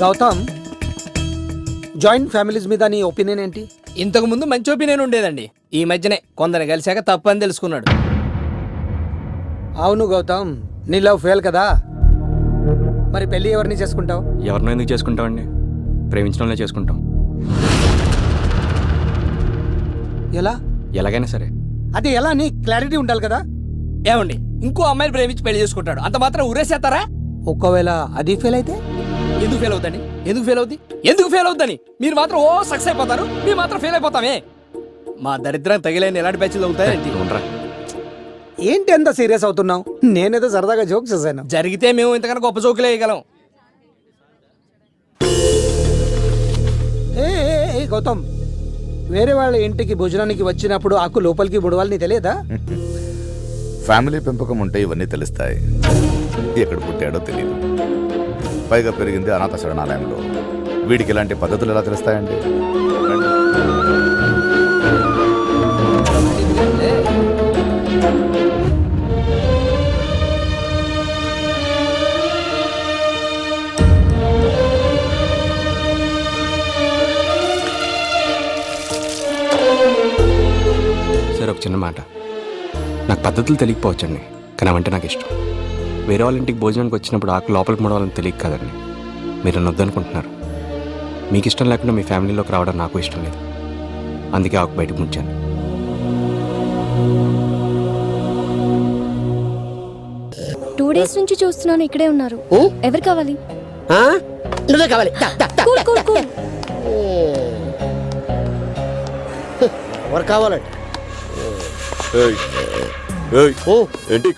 Gautam, joint families మీద నీ opinion ఏంటి? ఇంతకు ముందు మంచి ఒపీనియన్ ఉండేదండి. ఈ మధ్యనే కొందరు కలిసాక తప్పని తెలుసుకున్నాడు. అవును గౌతమ్, నీ లవ్ ఫెయిల్ కదా, మరి పెళ్లి ఎవరిని చేసుకుంటావు? ఎవరినో ఎందుకు చేసుకుంటామండి, ప్రేమించడంలో చేసుకుంటాం. ఎలా? ఎలాగైనా సరే. అది ఎలా అని క్లారిటీ ఉండాలి కదా. ఏమండి, ఇంకో అమ్మాయిని ప్రేమించి పెళ్లి చేసుకుంటాడు, అంత మాత్రం ఊరేసేస్తారా? ఒకవేళ అది ఫెయిల్ అయితే? ఎందుకు ఫెయిల్ అవుతాండి? ఎందుకు ఫెయిల్ అవుద్ది? ఎందుకు ఫెయిల్ అవుద్దని మీరు మాత్రం ఓ సక్సెస్ అయిపోతారు, మీరు మాత్రం ఫెయిల్ అయిపోతామే. మా దరిద్రం తగిలేని ఎలాంటి బ్యాచ్లు అవుతాయండి. ఉండరా. ఏంటి ఎంత సీరియస్ అవుతున్నావు? నేనేదో సరదాగా జోక్ చేశాను. జరిగితే మేము ఇంతకన్నా గొప్ప జోకులు వేయగలం. ఏ గౌతమ్, వేరే వాళ్ళ ఇంటికి భోజనానికి వచ్చినప్పుడు ఆకు లోపలికి బుడవాలని తెలియదా? ఫ్యామిలీ పెంపకం ఉంటే ఇవన్నీ తెలుస్తాయి. ఎక్కడ పుట్టాడో తెలియదు, పైగా పెరిగింది అనాథ శరణాలయంలో. వీడికి ఇలాంటి పద్ధతులు ఎలా తెలుస్తాయండి? సరే, ఒక చిన్న మాట. నాకు పద్ధతులు తెలియకపోవచ్చండి, కానీ అవంటే నాకు ఇష్టం. వేరే వాళ్ళ ఇంటికి భోజనానికి వచ్చినప్పుడు ఆకు లోపలికి ముడవాలని తెలియక కదండి మీరు నన్ను వద్దనుకుంటున్నారు. మీకు ఇష్టం లేకుండా మీ ఫ్యామిలీలోకి రావడం నాకు ఇష్టం లేదు, అందుకే ఆకు బయటకు ముంచాను. టూ డేస్ నుంచి చూస్తున్నాను, ఇక్కడే ఉన్నారు. ఎవరు కావాలి? నువ్వే కావాలి. Cool cool cool. ఎవరు కావాలండి? ఏంటి ఇక్కడ